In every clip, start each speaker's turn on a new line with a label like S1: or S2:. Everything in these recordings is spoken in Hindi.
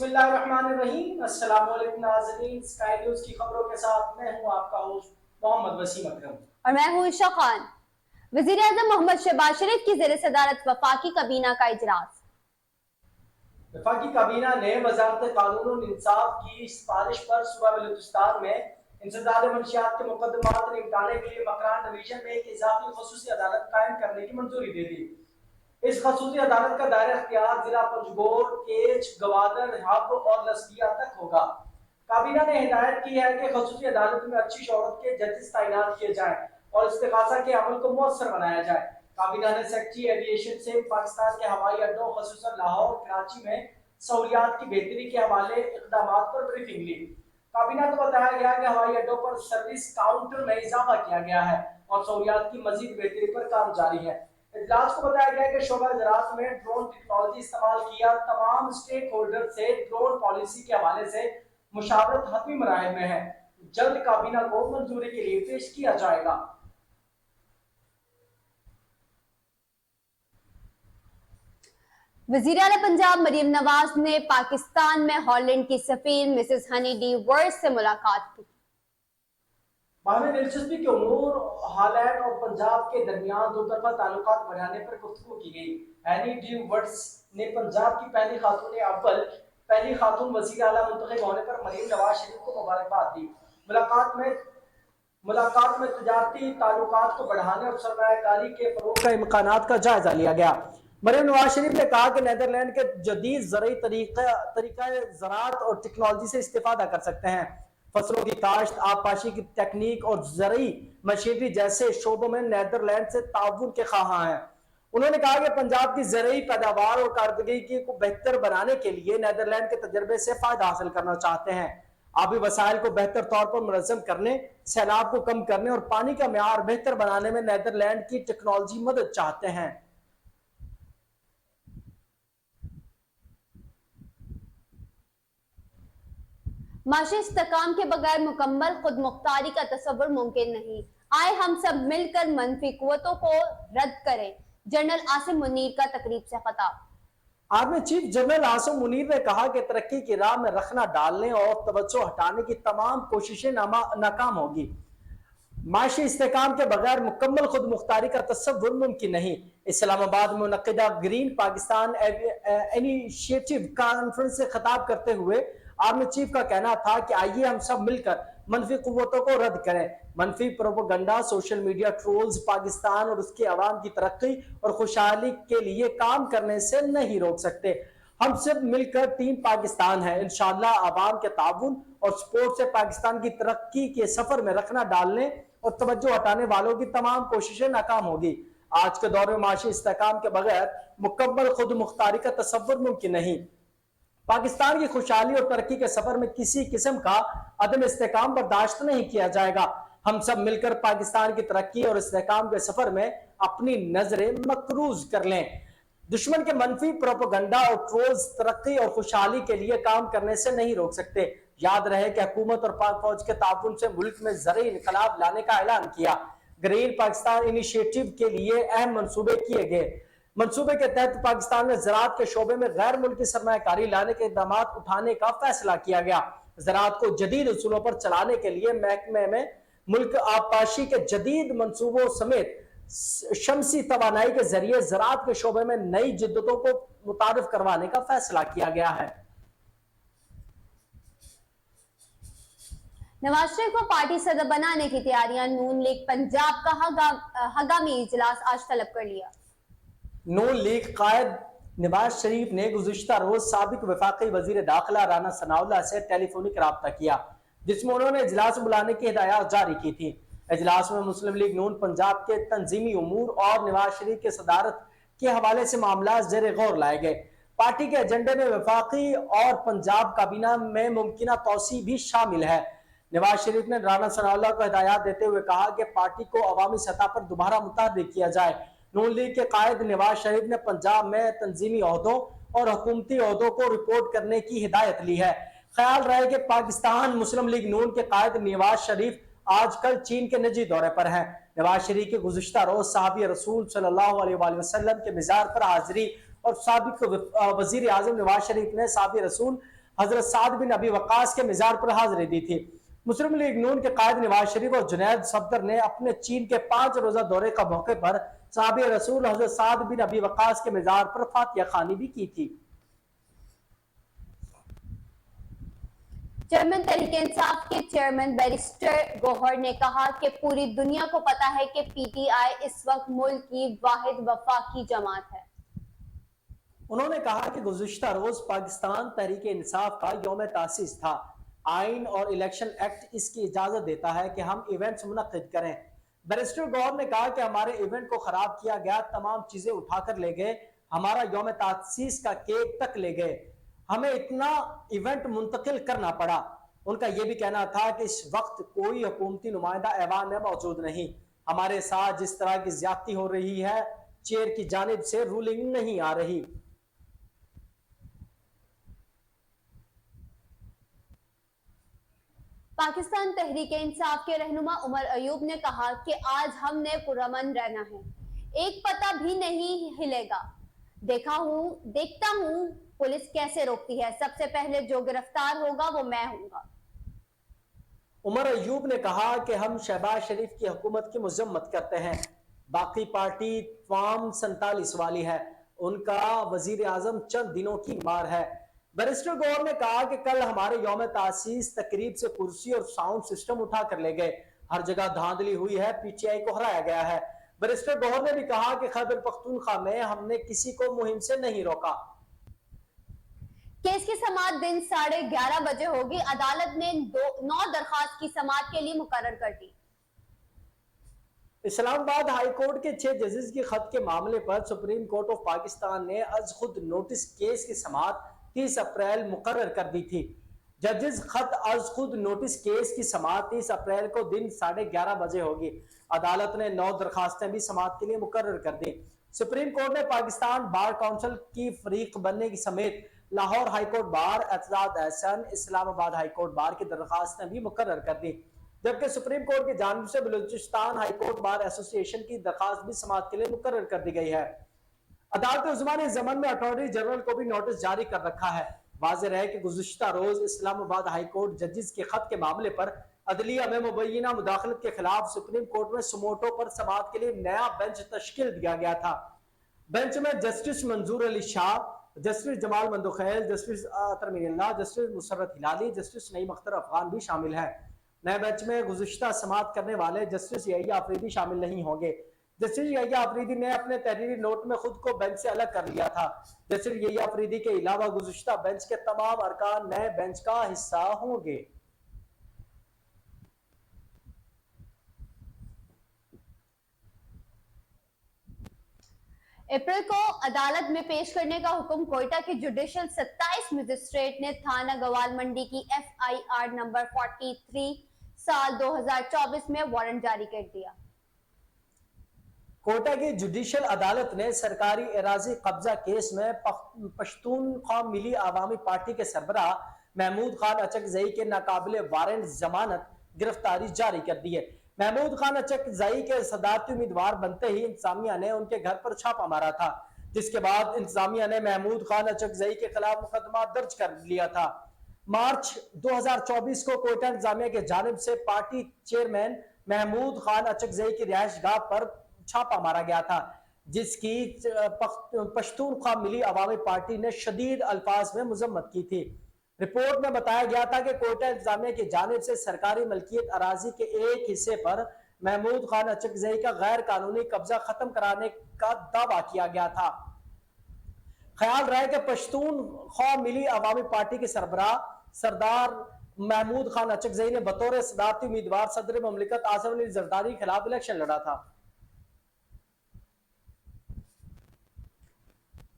S1: बिस्मिल्लाहिर्रहमानिर्रहीम। अस्सलाम वालेकुम नाज़रीन, स्काई न्यूज़ की खबरों के साथ मैं हूं आपका होस्ट मोहम्मद वसीम अकरम
S2: और मैं हूं ईशा खान। वज़ीर-ए-आज़म मोहम्मद शहबाज शरीफ की ज़ेर सदारत वफाकी काबीना का इजलास।
S1: वफाकी काबीना ने वज़ारत कानून और इंसाफ की सिफारिश पर सूबा बलूचिस्तान में इंसदाद मंशियात के मुकदमात निपटाने के लिए मकरान डिवीजन में एक इजाफी खसूसी अदालत कायम करने की मंजूरी दे दी। इस खसूसी अदालत का दायरा इख्तियार जिला पंजगोर, केच, गवादर, हब और लसकिया तक होगा। काबीना ने हिदायत की है कि खसूसी अदालत में अच्छी शोहरत के जजेस तैनात किए जाएं और इस्तिगासा के अमल को मौसर बनाया जाए। काबीना ने सेक्रेटरी एविएशन से पाकिस्तान के हवाई अड्डों खसूसन लाहौर, कराची में सहूलियात की बेहतरी के हवाले इकदाम पर ब्रीफिंग ली। काबीना को बताया गया कि हवाई अड्डों पर सर्विस काउंटर में इजाफा किया गया है और सहूलियात की मजीद बेहतरी पर काम जारी है। इजलास को बताया गया कि शोबा ज़राअत में ड्रोन टेक्नोलॉजी इस्तेमाल किया तमाम स्टेक होल्डर से ड्रोन पॉलिसी के हवाले से मुशावरत हतमी मराहल में है। जल्द काबीना को मंजूरी के लिए पेश किया जाएगा।
S2: वज़ीर आला पंजाब मरियम नवाज ने पाकिस्तान में हॉलैंड की सफीर मिसेस हनी डी वर्स से मुलाकात की।
S1: बाहमी दिलचस्पी के उमूर हॉलैंड और पंजाब के दरमियान दो तरफा ताल्लुकात बढ़ाने पर गुफ्तगू की गई। हैनी डी वर्स ने पंजाब की पहली खातून वज़ीर आला मुंतखब होने पर मरीम नवाज शरीफ को मुबारकबाद दी। मुलाकात में तजारती ताल्लुकात को बढ़ाने और सरमायाकारी के फरोग के इम्कानात का जायजा लिया गया। मरीम नवाज शरीफ ने कहा कि नीदरलैंड के जदीद ज़रई तरीका ज़राअत और टेक्नोलॉजी से इस्तेफादा कर सकते हैं। फसलों की काश्त, आबपाशी की तकनीक और ज़रई मशीनरी जैसे शोबों में नीदरलैंड से ताउन के ख्वाह हैं। उन्होंने कहा कि पंजाब की ज़रई पैदावार और कारकर्दगी को बेहतर बनाने के लिए नीदरलैंड के तजर्बे से फायदा हासिल करना चाहते हैं। आबी वसाइल को बेहतर तौर पर मुनज़्ज़म करने, सैलाब को कम करने और पानी का म्यार बेहतर बनाने में नीदरलैंड की टेक्नोलॉजी मदद चाहते हैं।
S2: माशी इस्तेकाम के बगैर मुकम्मल खुद मुख्तारी का तस्वुर मुमकिन नहीं। आए हम सब मिलकर मनफी कुव्वतों को रद्द करें। जनरल आसिम मुनीर का तकरीब से खिताब।
S1: Army chief general Asim Munir ने कहा कि तरक्की की राह में रखना डालने और तवज्जो हटाने की तमाम कोशिशें नाकाम होगी। माशी इस्तेकाम के बगैर मुकम्मल खुद मुख्तारी का तस्वुर मुमकिन नहीं। इस्लामाबाद में मुनक्किदा ग्रीन पाकिस्तान इनिशिएटिव कॉन्फ्रेंस से खिताब करते हुए आर्मी चीफ का कहना था कि आइए हम सब मिलकर मनफी कुव्वतों को रद्द करें। मनफी propaganda, social media trolls Pakistan और उसके अवाम की तरक्की और खुशहाली के लिए काम करने से नहीं रोक सकते। हम सब मिलकर टीम पाकिस्तान है। इंशाअल्लाह आवाम के ताउन और सपोर्ट से पाकिस्तान की तरक्की के सफर में रखना डालने और तवज्जो हटाने वालों की तमाम कोशिशें नाकाम होगी। आज के दौर में माशी इस्तेकाम के बगैर मुकम्मल खुद मुख्तारी का तस्वुर मुमकिन नहीं। पाकिस्तान की खुशहाली और तरक्की के सफर में किसी किस्म का अदम इस्तेकाम बर्दाश्त नहीं किया जाएगा। हम सब मिलकर पाकिस्तान की तरक्की और इस्तेकाम के सफर में अपनी नजरें मकरूज कर लें। दुश्मन के मनफी प्रोपेगेंडा और ट्रोल्स तरक्की और खुशहाली के लिए काम करने से नहीं रोक सकते। याद रहे कि हुकूमत और पाक फौज के ताउन से मुल्क में ज़रई इनकलाब लाने का ऐलान किया। ग्रीन पाकिस्तान इनिशिएटिव के लिए अहम मंसूबे किए गए। मंसूबे के तहत पाकिस्तान में ज़राअत के शोबे में गैर मुल्की सरमायाकारी लाने के इक़दाम उठाने का फैसला किया गया। ज़राअत को जदीद उसूलों पर चलाने के लिए महकमे में मुल्क आबपाशी के जदीद मंसूबों समेत शमसी तवानाई के जरिए ज़राअत के शोबे में नई जिद्दतों को मुतारिफ करवाने का फैसला किया गया है।
S2: नवाज शरीफ को पार्टी सदर बनाने की तैयारियां। नून लीग पंजाब का हंगामी इजलास आज तलब कर लिया।
S1: नून लीग कायद नवाज शरीफ ने गुज़िश्ता रोज साबिक वफाकी वजीर दाखिला राना सनाउल्लाह से टेलीफोनिक रब्ता किया, जिसमें उन्होंने इजलास बुलाने की हिदायत जारी की थी। इजलास में मुस्लिम लीग नून पंजाब के तंजीमी उमूर और नवाज शरीफ के सदारत के हवाले से मामला जेर गौर लाए गए। पार्टी के एजेंडे में वफाकी और पंजाब काबीना में मुमकिन तौसी भी शामिल है। नवाज शरीफ ने राना सनाउल्लाह को हिदायत देते हुए कहा कि पार्टी को अवामी सतह पर दोबारा मुतहर्रिक किया जाए। नून लीग के कायद नवाज शरीफ ने पंजाब में तंजीमी ओहदों और हुकूमती ओहदों को रिपोर्ट करने की हिदायत ली है। ख्याल रहे कि पाकिस्तान मुस्लिम लीग नून के कायद नवाज शरीफ आजकल चीन के निजी दौरे पर हैं। नवाज शरीफ के गुज़िश्ता रोज साहबी रसूल सल्लल्लाहु अलैहि वसल्लम के मिज़ार पर हाजिरी और साबिक वजीर आज़म नवाज शरीफ ने साहबी रसूल हजरत साद बिन अबी वक्कास के मज़ार पर हाजिरी दी थी। मुस्लिम लीग नून के कायद नवाज शरीफ और जुनैद सफदर ने अपने चीन के 5 रोजा दौरे का मौके पर साहब रसूल हजरत साद बिन अबी वक्कास के मज़ार पर फातिहा खानी भी की थी।
S2: चेयरमैन तहरीके इंसाफ के चेयरमैन बैरिस्टर गौहर ने कहा कि पूरी दुनिया को पता है कि पीटीआई इस वक्त मुल्क की वाहिद वफाकी जमात है।
S1: उन्होंने कहा कि गुज़िश्ता रोज पाकिस्तान तहरीके इंसाफ का यौम तासीस था। आइन और इलेक्शन एक्ट इसकी इजाजत देता है कि हम इवेंट्स मुनक्किद करें। बैरिस्टर गौहर ने कहा कि हमारे इवेंट को खराब किया गया, तमाम चीजें उठाकर ले गए, हमारा यौम तासीस का केक तक ले गए, हमें इतना इवेंट मुंतकिल करना पड़ा। उनका यह भी कहना था कि इस वक्त कोई हुकूमती नुमाइंदा ऐवान में मौजूद नहीं। हमारे साथ जिस तरह की ज्यादती हो रही है, चेयर की जानिब से रूलिंग नहीं आ रही।
S2: पाकिस्तान तहरीके इंसाफ के रहनुमा उमर अयूब ने कहा कि आज हमने पुरअमन रहना है, एक पता भी नहीं हिलेगा। देखता हूं पुलिस कैसे रोकती है, सबसे पहले जो गिरफ्तार होगा वो मैं हूंगा।
S1: उमर अयूब ने कहा कि हम शहबाज शरीफ की हुकूमत की मजम्मत करते हैं। बाकी पार्टी फार्म 47 वाली है, उनका वजीर आजम चंद दिनों की मार है। बैरिस्टर गौहर ने कहा कि कल हमारे यौम तासीस तकरीब से कुर्सी और साउंड सिस्टम उठा कर ले गए, हर जगह धांधली हुई है, पीटीआई को हराया गया है। बैरिस्टर गौहर ने भी कहा कि खैबर पख्तूनख्वा में हमने किसी को मुहिम से नहीं रोका।
S2: केस की समाअत दिन 11:30 बजे होगी। अदालत ने 9 दरखास्त की समाअत के लिए मुकर्रर कर दी।
S1: इस्लामाबाद हाई कोर्ट के 6 जजेस के खत के मामले पर सुप्रीम कोर्ट ऑफ पाकिस्तान ने आज खुद नोटिस केस की समाअत 30 अप्रैल मुकर्रर कर दी थी। जजेस खत आज खुद नोटिस केस की समाअत 30 अप्रैल को दिन 11:30 बजे होगी। अदालत ने 9 दरखास्तें भी समाअत के लिए मुकर्रर कर दी। सुप्रीम कोर्ट ने पाकिस्तान बार काउंसिल की फरीक बनने की समेत Lahore high court bar, Aitzaz Ahsan, Islamabad high court bar की दरखास्तें भी मुकर्रर कर दी, जबकि सुप्रीम कोर्ट की जानिब से बलूचिस्तान हाईकोर्ट बार एसोसिएशन की दरखास्त भी समाअत के लिए मुकर्रर कर दी गई है। अदालत उज़्मा ने जमन में अटॉर्नी जनरल को भी नोटिस जारी कर रखा है। वाज़ेह है कि गुज़िश्ता रोज इस्लामाबाद हाईकोर्ट जजेस के खत के मामले पर अदलिया में मुबैना मुदाखलत के खिलाफ सुप्रीम कोर्ट में सुमोटो पर समाअत के लिए नया बेंच तश्कील दिया गया था। बेंच में जस्टिस मंजूर अली शाह, जस्टिस जमाल मंदोखैल, जस्टिस अतर मीरल्ला, जस्टिस मुसर्रत हिलाली, जस्टिस नईम अख्तर अफगान भी शामिल है। नए बेंच में गुज़िश्ता समाअत करने वाले जस्टिस यहिया अफरीदी शामिल नहीं होंगे। जस्टिस यहिया अफरीदी ने अपने तहरीरी नोट में खुद को बेंच से अलग कर लिया था। जस्टिस यहिया अफरीदी के अलावा गुज़िश्ता बेंच के तमाम अरकान नए बेंच का हिस्सा होंगे।
S2: अप्रैल को अदालत में पेश करने का हुक्म कोयटा के जुडिशियल 27 मजिस्ट्रेट ने थाना गवाल मंडी की FIR नंबर 43 साल 2024 में वारंट जारी कर दिया।
S1: कोयटा की जुडिशियल अदालत ने सरकारी एराजी कब्जा केस में पश्तूनख्वा मिली आवामी पार्टी के सरबराह महमूद खान अचकजई के नाकाबिले वारंट जमानत गिरफ्तारी जारी कर दी है। महमूद खान अचकजई के सदारती उम्मीदवार बनते ही इंतजामिया ने उनके घर पर छापा मारा था, जिसके बाद इंतजामिया ने महमूद खान अचकजई के खिलाफ मुकदमा दर्ज कर लिया था। मार्च 2024 को कोयटा इंतजामिया के जानिब से पार्टी चेयरमैन महमूद खान अचकजई की रिहाइश गाह पर छापा मारा गया था, जिसकी पश्तूनख्वा मिली अवामी पार्टी ने शदीद अल्फाज में मजम्मत की थी। रिपोर्ट में बताया गया था कि कोयटा इंतजामिया की जानिब से सरकारी मलकियत अराजी के एक हिस्से पर महमूद खान अचकजई का गैर कानूनी कब्जा खत्म कराने का दावा किया गया था। ख्याल रहे कि पश्तूनख्वा मिली अवामी पार्टी के सरबराह सरदार महमूद खान अचकजई ने बतौर सदारती उम्मीदवार सदर ममलिकत आसिफ अली जरदारी के खिलाफ इलेक्शन लड़ा था।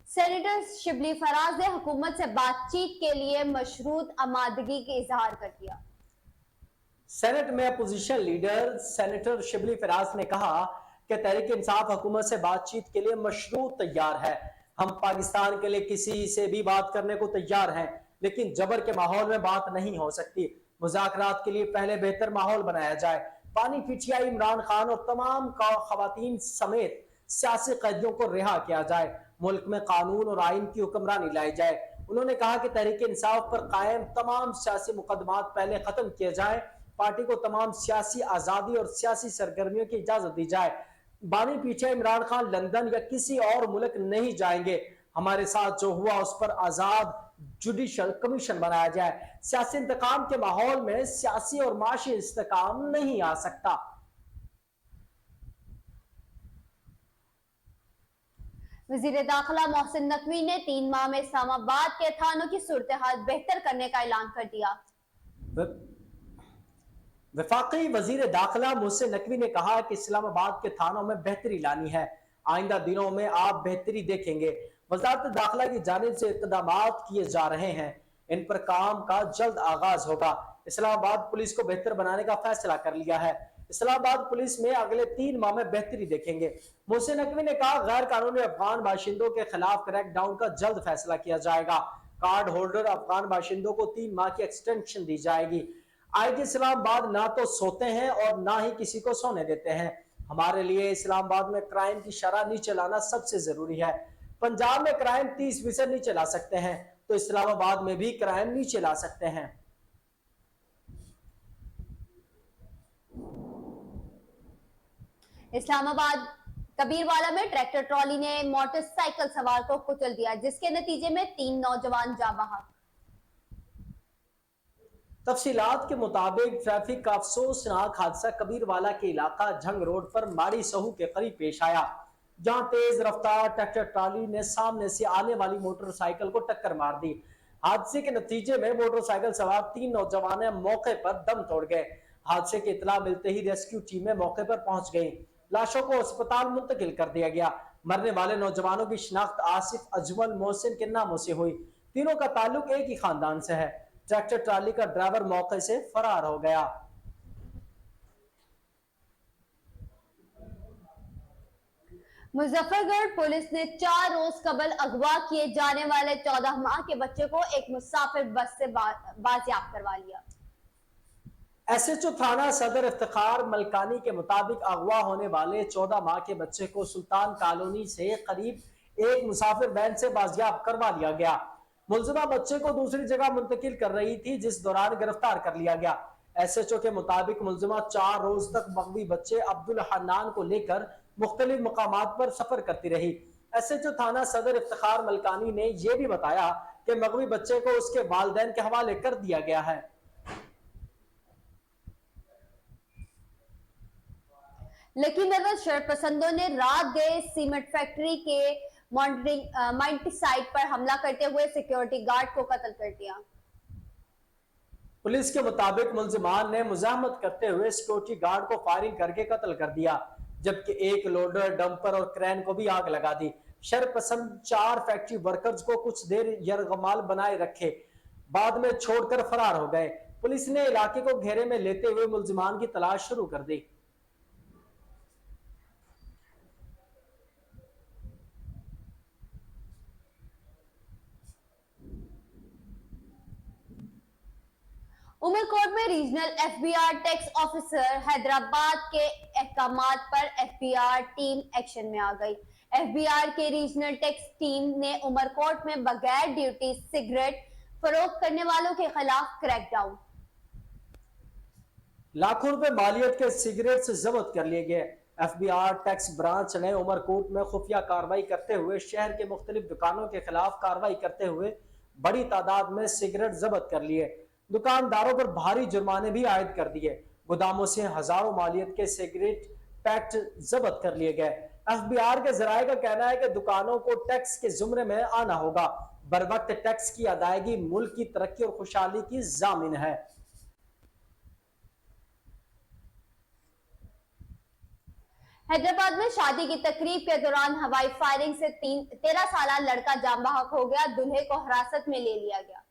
S2: सेनेटर शिबली फराज ने हुकूमत से बातचीत के लिए मशरूत आमादगी का इजहार कर दिया।
S1: सेनेट में opposition leader senator Shibli Faraz ने कहा कि तहरीक इंसाफ हुकूमत से बातचीत के लिए मशरूत तैयार है। हम पाकिस्तान के लिए किसी से भी बात करने को तैयार हैं, लेकिन जबर के माहौल में बात नहीं हो सकती। मुज़ाकरात के लिए पहले बेहतर माहौल बनाया जाए। पानी पीटीआई इमरान खान और तमाम खवातीन समेत सियासी कैदियों को रिहा किया जाए। मुल्क में कानून और आइन की हुक्मरानी लाई जाए। उन्होंने कहा कि तहरीक इंसाफ पर कायम तमाम सियासी मुकदमात पहले खत्म किए जाए, पार्टी को तमाम सियासी आजादी और सियासी सरगर्मियों की इजाजत दी जाए। बानी पीछे इमरान खान लंदन या किसी और मुल्क नहीं जाएंगे। हमारे साथ जो हुआ उस पर आजाद जुडिशल कमीशन बनाया जाए। सियासी इंतकाम के माहौल में सियासी और माशी इस्तेकाम नहीं आ सकता।
S2: वजीर दाखिला मोहसिन नकवी ने 3 माह में इस्लामाबाद के थानों की सूरत हाल बेहतर करने का ऐलान कर दिया।
S1: वफाकी वजीर दाखिला मोहसिन नकवी ने कहा कि इस्लामाबाद के थानों में बेहतरी लानी है। आइंदा दिनों में आप बेहतरी देखेंगे। वजारत दाखिला की जानिब से इक़दाम किए जा रहे हैं, इन पर काम का जल्द आगाज होगा। इस्लामाबाद पुलिस को बेहतर बनाने का फैसला कर लिया है। इस्लामाबाद पुलिस में अगले 3 माह में बेहतरी देखेंगे। मोहसिन नकवी ने कहा, गैर कानूनी अफगान बाशिंदों के खिलाफ क्रैकडाउन का जल्द फैसला किया जाएगा। कार्ड होल्डर अफगान बाशिंदों को 3 माह की एक्सटेंशन दी जाएगी। आईजी इस्लामाबाद ना तो सोते हैं और ना ही किसी को सोने देते हैं। हमारे लिए इस्लामाबाद में क्राइम की शरह नीचे लाना सबसे जरूरी है। पंजाब में क्राइम 30% नीचे ला सकते हैं तो इस्लामाबाद में भी क्राइम नीचे ला सकते हैं।
S2: इस्लामाबाद कबीरवाला में ट्रैक्टर ट्रॉली ने मोटरसाइकिल सवार को कुचल दिया, जिसके नतीजे में 3 नौजवान जाँ बहक।
S1: तफसीलात के मुताबिक ट्रैफिक का अफसोसनाक हादसा कबीरवाला के इलाका झंग रोड पर माड़ी सहू के करीब पेश आया, जहां तेज रफ्तार ट्रैक्टर ट्रॉली ने सामने से आने वाली मोटरसाइकिल को टक्कर मार दी। हादसे के नतीजे में मोटरसाइकिल सवार 3 नौजवान मौके पर दम तोड़ गए। हादसे की इतला मिलते ही रेस्क्यू टीमें मौके पर पहुंच गई। लाशों को अस्पताल मुंतकिल कर दिया गया। मरने वाले नौजवानों की शिनाख्त आसिफ, अजमल, मोहसिन के नामों से हुई। तीनों का ताल्लुक एक ही खानदान से है। ट्रैक्टर ट्रॉली का ड्राइवर मौके से फरार हो गया।
S2: मुजफ्फरगढ़ पुलिस ने 4 रोज कबल अगवा किए जाने वाले 14 माह के बच्चे को एक मुसाफिर बस से बाजियाब करवा लिया।
S1: एसएचओ थाना सदर इफ्तिखार मलकानी के मुताबिक अगवा होने वाले 14 माह के बच्चे को सुल्तान कॉलोनी से करीब एक मुसाफिर वैन से बाजियाब करवा लिया गया। मुलजिमा बच्चे को दूसरी जगह मुंतकिल कर रही थी, जिस दौरान गिरफ्तार कर लिया गया। एसएचओ के मुताबिक मुलजिमा 4 रोज तक मगवी बच्चे अब्दुल हन्नान को लेकर मुख्तलिफ मकामात पर सफर करती रही। एसएचओ थाना सदर इफ्तिखार मलकानी ने यह भी बताया कि मगवी बच्चे को उसके वालिदैन के हवाले कर दिया गया है।
S2: लखीमपुर शरपसंदों ने रात गए सीमेंट फैक्ट्री के मॉनिटरिंग साइट पर हमला करते हुए सिक्योरिटी गार्ड को कत्ल कर दिया।
S1: पुलिस के मुताबिक मुलजिमान ने मुजाहमत करते हुए सिक्योरिटी गार्ड को फायरिंग करके कत्ल कर दिया, जबकि एक लोडर, डंपर और क्रेन को भी आग लगा दी। शरपसंद 4 फैक्ट्री वर्कर्स को कुछ देर यरगमाल बनाए रखे, बाद में छोड़कर फरार हो गए। पुलिस ने इलाके को घेरे में लेते हुए मुलजिमान की तलाश शुरू कर दी।
S2: उमरकोट में regional FBR tax officer Hyderabad के अहकामात पर एफबीआर टीम एक्शन में आ गई। एफबीआर के रीजनल टैक्स टीम ने उमरकोट में बगैर ड्यूटी सिगरेट फरोख्त करने वालों के खिलाफ क्रैकडाउन।
S1: लाखों रुपए मालियत के सिगरेट से जब्त कर लिए गए। एफबीआर टैक्स ब्रांच ने उमरकोट में खुफिया कार्रवाई करते हुए शहर के मुख्तलिफ दुकानों के खिलाफ कार्रवाई करते हुए बड़ी तादाद में सिगरेट जब्त कर लिए। दुकानदारों पर भारी जुर्माने भी आयद कर दिए। गोदामों से हजारों मालियत के सिगरेट पैक्ट जब्त कर लिए गए। एफबीआर के जराये का कहना है कि दुकानों को टैक्स के जुमरे में आना होगा। बर वक्त टैक्स की अदायगी मुल्क की तरक्की और खुशहाली की जामिन है।
S2: हैदराबाद में शादी की तकरीब के दौरान हवाई फायरिंग से 13 साल लड़का जाम बहक हो गया। दूल्हे को हिरासत में ले लिया गया।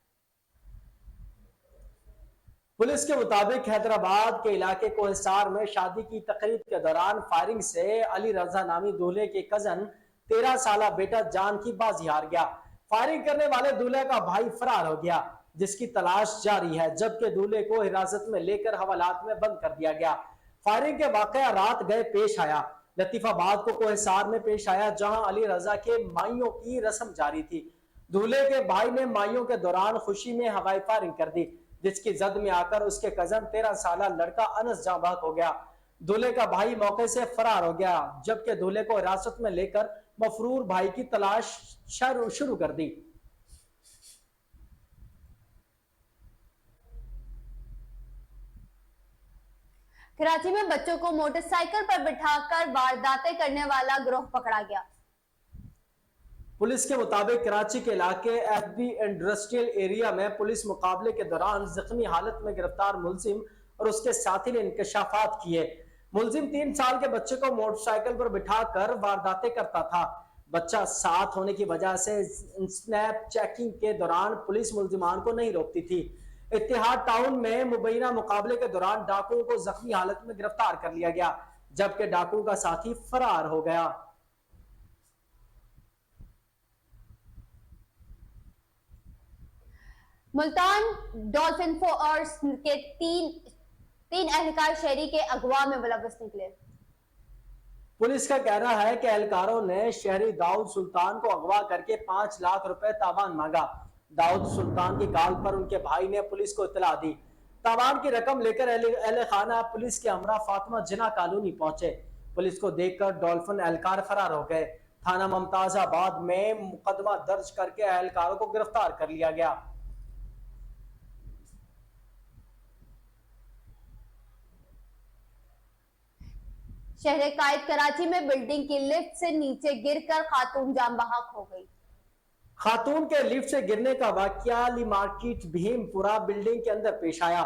S1: पुलिस के मुताबिक हैदराबाद के इलाके कोहिस्तार में शादी की तकरीब के दौरान फायरिंग से अली रजा नामी दूल्हे के कजन 13 साल बेटा जान की बाजी हार गया। फायरिंग करने वाले दूल्हे का भाई फरार हो गया, जिसकी तलाश जारी है, जबकि दूल्हे को हिरासत में लेकर हवालात में बंद कर दिया गया। फायरिंग के वाकया रात गए पेश आया। लतीफाबाद को कोहिस्तार में पेश आया, जहां अली रजा के माइयों की रस्म जारी थी। दूल्हे के भाई ने माइयों के दौरान खुशी में हवाई फायरिंग कर दी, जिसकी जद में आकर उसके कजन 13 साल लड़का अनस जाँ बहक हो गया। दूल्हे का भाई मौके से फरार हो गया, जबकि दूल्हे को हिरासत में लेकर मफरूर भाई की तलाश शुरू कर दी।
S2: कराची में बच्चों को मोटरसाइकिल पर बिठाकर वारदातें करने वाला गिरोह पकड़ा गया।
S1: पुलिस के मुताबिक कराची के इलाके एफबी इंडस्ट्रियल एरिया में पुलिस मुकाबले के दौरान जख्मी हालत में गिरफ्तार मुलजिम और उसके साथी ने इंकशाफात किए। मुलजिम 3 साल के बच्चे को मोटरसाइकिल पर बिठाकर वारदातें करता था। बच्चा साथ होने की वजह से स्नैप चेकिंग के दौरान पुलिस मुलजिमान को नहीं रोकती थी। इत्तेहाद टाउन में मुबैना मुकाबले के दौरान डाकुओं को जख्मी हालत में गिरफ्तार कर लिया गया, जबकि डाकुओं का साथी फरार हो गया।
S2: मुल्तान डॉल्फिन फोर्स के तीन एहलकार शहरी के अगवा में मुलव्वस निकले।
S1: पुलिस का कहना है कि एहलकारों ने शहरी दाऊद सुल्तान को अगवा करके 5 लाख रुपए तावान मांगा। दाऊद सुल्तान की कॉल पर उनके भाई ने पुलिस को इतला दी। तावान की रकम लेकर अहले खाना पुलिस के हमरा फातिमा जिना कॉलोनी पहुंचे। पुलिस को देखकर डॉल्फिन एहलकार फरार हो गए। थाना मुमताजाबाद में मुकदमा दर्ज करके एहलकारों को गिरफ्तार कर लिया गया।
S2: शहर कायद कराची में बिल्डिंग की लिफ्ट से नीचे गिरकर खातून जान बहक हो गई।
S1: खातून के लिफ्ट से गिरने का वाकया अली मार्केट भीमपुरा बिल्डिंग के अंदर पेश आया,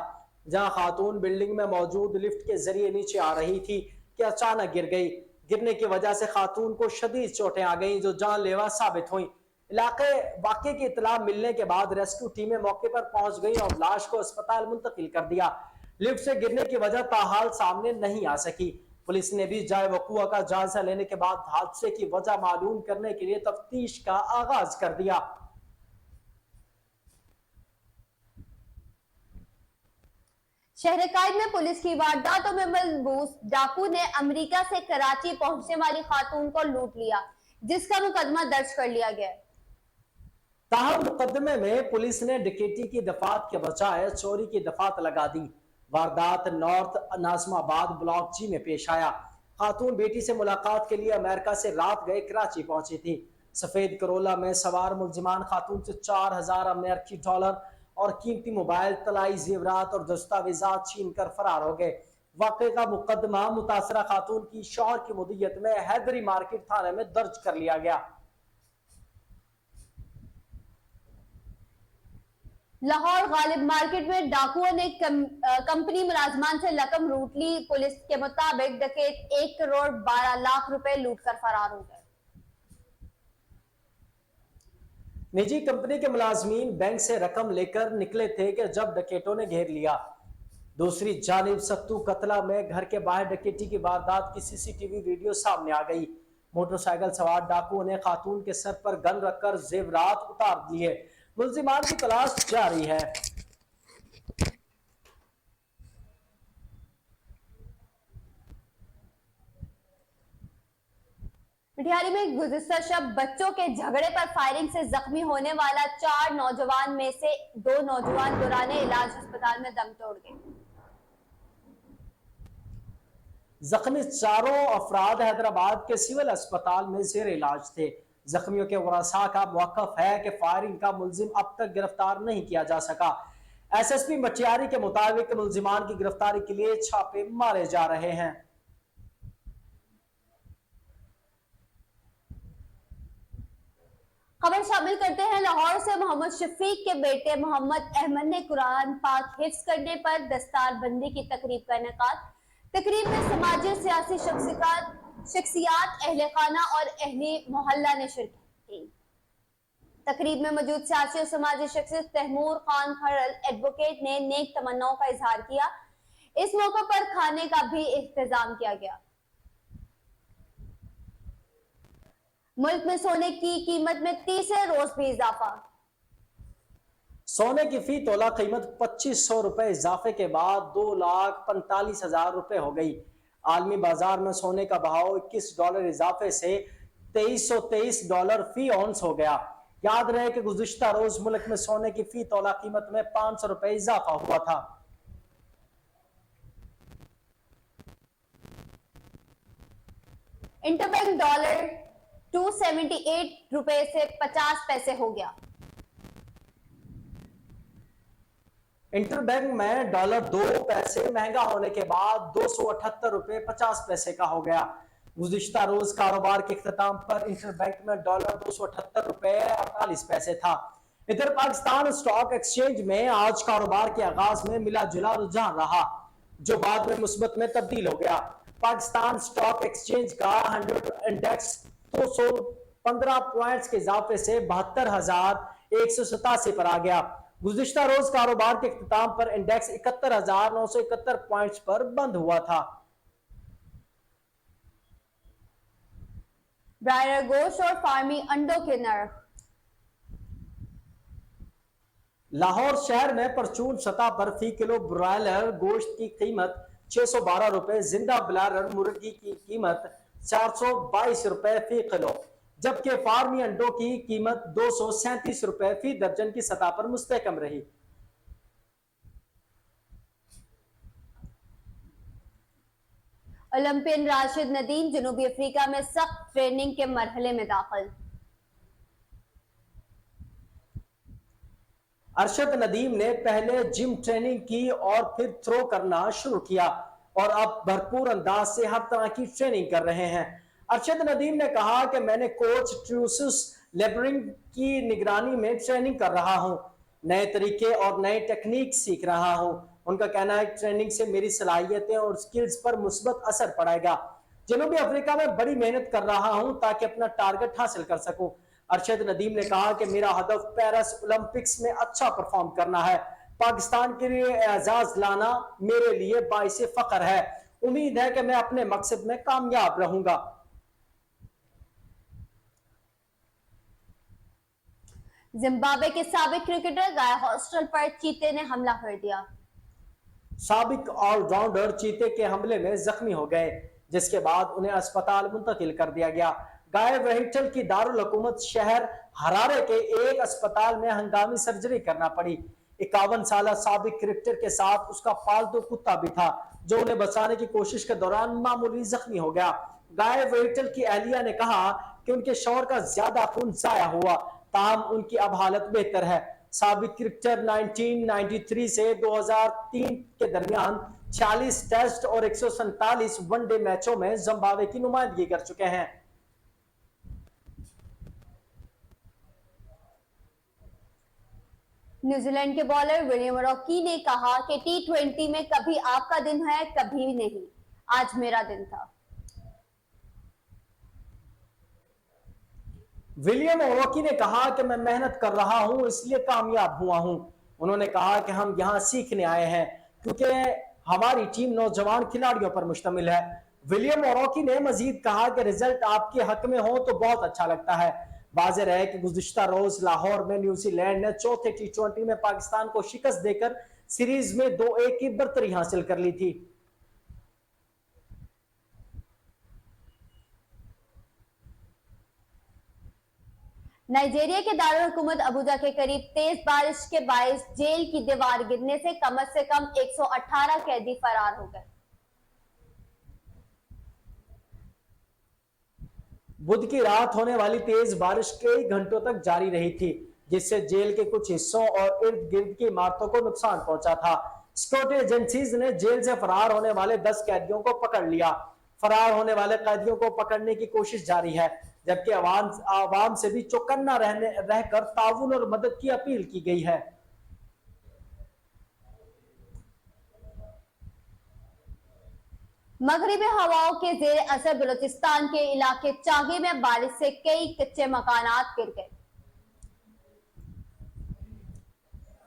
S1: जहां खातून बिल्डिंग में मौजूद लिफ्ट के जरिए नीचे आ रही थी कि अचानक गिर गई। गिरने की वजह से खातून को शदीद चोटें आ गईं, जो जानलेवा साबित हुई। इलाके वाकये की इतला मिलने के बाद रेस्क्यू टीमें मौके पर पहुंच गई और लाश को अस्पताल मुंतकिल कर दिया। लिफ्ट से गिरने की वजह ताहाल सामने नहीं आ सकी। पुलिस ने भी जाए वकुआ का जायजा लेने के बाद हादसे की वजह मालूम करने के लिए तफ्तीश का आगाज कर दिया।
S2: शहर कायद में पुलिस की वारदातों में मलबूस डाकू ने अमेरिका से कराची पहुंचने वाली खातून को लूट लिया, जिसका मुकदमा दर्ज कर लिया गया।
S1: ताहम मुकदमे में पुलिस ने डकैती की दफात के बजाय चोरी की दफात लगा दी। वारदात नॉर्थ नाजमाबाद ब्लॉक जी में पेश आया। खातून बेटी से मुलाकात के लिए अमेरिका से रात गए कराची पहुंची थी। सफेद करोला में सवार मुलजिमान खातून से 4000 अमेरिकी डॉलर और कीमती मोबाइल, तलाई जेवरात और दस्तावेजात छीन कर फरार हो गए। वाकये का मुकदमा मुतासरा खातून की शौहर की मुदियत में हैदरी मार्केट थाने में दर्ज कर लिया गया।
S2: लाहौर गालिब मार्केट में डाकुओं ने कंपनी मुलाजमान से रकम लूट ली। पुलिस के मुताबिक डकैत 1 करोड़ 12 लाख रुपए लूट कर फरार हो गए।
S1: निजी कंपनी के मुलाजमीन बैंक से रकम लेकर निकले थे कि जब डकैतों ने घेर लिया। दूसरी जानिब सत्तू कतला में घर के बाहर डकैती की वारदात की सीसीटीवी वीडियो सामने आ गई। मोटरसाइकिल सवार डाकुओं ने खातून के सर पर गन रखकर जेवरात उतार दिए। मुलजिमान की तलाश जारी है।
S2: पिठियारी में गुज़िश्ता शब बच्चों के झगड़े पर फायरिंग से जख्मी होने वाला 4 नौजवान में से 2 नौजवान दौरान इलाज अस्पताल में दम तोड़ गए।
S1: जख्मी चारों अफराद हैदराबाद के सिविल अस्पताल में जेर इलाज थे। जख्मियों के वरासा का मौकफ है कि फायरिंग का मुलजिम अब तक गिरफ्तार नहीं किया जा सका। एसएसपी मटियारी के मुताबिक मुलजिमान की गिरफ्तारी के लिए छापे मारे जा रहे हैं।
S2: खबर शामिल करते हैं लाहौर से। मोहम्मद शफीक के बेटे मोहम्मद अहमद ने कुरान पाक हिफ्ज करने पर दस्तारबंदी की तकरीब का इनेकाद। तकरीब में समाजी और सियासी शख्सियात, अहले खाना और अहले मोहल्ला ने शिरकत की। तकरीब में मौजूद सियासी और समाजी शख्सियत तैमूर खान खरल एडवोकेट ने नेक तमन्नाओं का इजहार किया। इस मौके पर खाने का भी इंतजाम किया गया। मुल्क में सोने की कीमत में तीसरे रोज भी इजाफा।
S1: सोने की फी तोला कीमत 2500 रुपए इजाफे के बाद 2,45,000 रुपए हो गई। आलमी बाजार में सोने का भाव $21 इजाफे से $2323 फी औंस हो गया। याद रहे कि गुज़िश्ता रोज मुल्क में सोने की फी तोला कीमत में 500 रुपए इजाफा हुआ था।
S2: इंटरबैंक डॉलर 278 रुपए से 50 पैसे हो गया।
S1: इंटरबैंक में डॉलर 2 पैसे महंगा होने के बाद 278 रुपए 50 पैसे का हो गया। गुज़िश्ता रोज कारोबार के इख्तिताम पर इंटरबैंक में डॉलर 278 रुपए 48 पैसे था। इधर पाकिस्तान स्टॉक एक्सचेंज में आज कारोबार के आगाज में मिला जुला रुझान रहा, जो बाद में मुस्बत में तब्दील हो गया। पाकिस्तान स्टॉक एक्सचेंज का 100 इंडेक्स 215 पॉइंट्स के इजाफे से 72,187 पर आ गया। गुज़िश्ता रोज कारोबार के इख्तिताम पर इंडेक्स 71,971 पॉइंट्स पर बंद हुआ था।
S2: ब्रायलर गोश्त और फार्मी अंडों के नर्ख।
S1: लाहौर शहर में परचून सतह पर फी किलो ब्रायलर गोश्त की कीमत 612 रुपए, जिंदा ब्रायलर मुर्गी की कीमत 422 रुपए फी किलो, जबकि फार्मी अंडों की कीमत 237 रुपए फी दर्जन की सतह पर मुस्तहकम रही।
S2: ओलंपियन राशिद नदीम जनूबी अफ्रीका में सख्त ट्रेनिंग के मरहले में दाखिल।
S1: अरशद नदीम ने पहले जिम ट्रेनिंग की और फिर थ्रो करना शुरू किया और अब भरपूर अंदाज से हर तरह की ट्रेनिंग कर रहे हैं। अरशद नदीम ने कहा कि मैंने कोच ट्रूसस लेबरिंग की निगरानी में ट्रेनिंग कर रहा हूं, नए तरीके और नए टेक्निक सीख रहा हूं। उनका कहना है कि ट्रेनिंग से मेरी सलाहियतें और स्किल्स पर मुस्बत असर पड़ेगा। जनूबी अफ्रीका में बड़ी मेहनत कर रहा हूं ताकि अपना टारगेट हासिल कर सकूं। अरशद नदीम ने कहा कि मेरा हदफ पेरिस ओलंपिक्स में अच्छा परफॉर्म करना है। पाकिस्तान के लिए एजाज लाना मेरे लिए बाइसे फख्र है। उम्मीद है कि मैं अपने मकसद में कामयाब रहूंगा।
S2: जिम्बाब्वे के साबिक क्रिकेटर गाय हॉस्टल पर चीते ने हमला कर दिया।
S1: साबिक ऑलराउंडर चीते के हमले में जख्मी हो गए, जिसके बाद उन्हें अस्पताल मुंतकिल कर दिया गया। गाय वेहिटल की दारुल हुकूमत शहर हरारे के एक अस्पताल में हंगामी सर्जरी करना पड़ी। 51 साल साबिक क्रिकेटर के साथ उसका पालतू कुत्ता भी था, जो उन्हें बचाने की कोशिश के दौरान मामूली जख्मी हो गया। गाय वेहिटल की अहलिया ने कहा कि उनके शौहर का ज्यादा खून जाया हुआ, ताहम उनकी अब हालत बेहतर है। साबिक क्रिकेटर 1993 से 2003 के दरमियान 46 टेस्ट और 147 वनडे मैचों में जिम्बाब्वे की नुमाइंदगी कर चुके हैं।
S2: न्यूजीलैंड के बॉलर विलियम रॉकी ने कहा कि T20 में कभी आपका दिन है कभी नहीं, आज मेरा दिन था।
S1: विलियम ओरोकी ने कहा कि मैं मेहनत कर रहा हूं इसलिए कामयाब हुआ हूं। उन्होंने कहा कि हम यहां सीखने आए हैं क्योंकि हमारी टीम नौजवान खिलाड़ियों पर मुश्तमिल है। विलियम ओरोकी ने मजीद कहा कि रिजल्ट आपके हक में हो तो बहुत अच्छा लगता है। वाज़ेह है कि गुज़िश्ता रोज लाहौर में न्यूजीलैंड ने चौथे T20 में पाकिस्तान को शिकस्त देकर सीरीज में 2-1 की बरतरी हासिल कर ली थी।
S2: नाइजीरिया के दारुल हुकूमत अबूजा के करीब तेज बारिश के बायस जेल की दीवार गिरने से कम 118 कैदी फरार हो गए।
S1: बुध की रात होने वाली तेज बारिश कई घंटों तक जारी रही थी, जिससे जेल के कुछ हिस्सों और इर्द गिर्द की इमारतों को नुकसान पहुंचा था। सिक्योरिटी एजेंसीज ने जेल से फरार होने वाले 10 कैदियों को पकड़ लिया। फरार होने वाले कैदियों को पकड़ने की कोशिश जारी है, जबकि आवाम से भी चौकन्ना रहकर ताउन और मदद की अपील की गई है।
S2: मगरिबी हवाओं के जेर असर बलूचिस्तान के इलाके चांगी में बारिश से कई कच्चे मकानात गिर गए।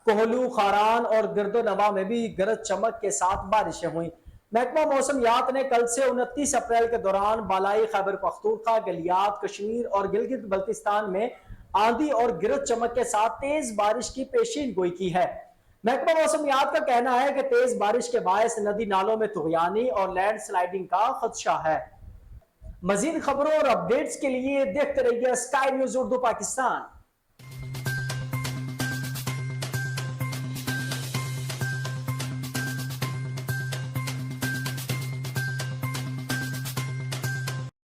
S1: कोहलू, खारान और गिरदोनवा में भी गरज चमक के साथ बारिशें हुई। महकमा मौसमियात ने कल से 29 अप्रैल के दौरान बालाई खैबर पख्तूनख्वा, गलियात, कश्मीर और गिलगित बल्तिस्तान में आंधी और गरज चमक के साथ तेज बारिश की पेशीन गोई की है। महकमा मौसमियात का कहना है कि तेज बारिश के बायस नदी नालों में तुगयानी और लैंड स्लाइडिंग का खदशा है। मजीद खबरों और अपडेट्स के लिए देखते रहिए स्काई न्यूज उर्दू पाकिस्तान।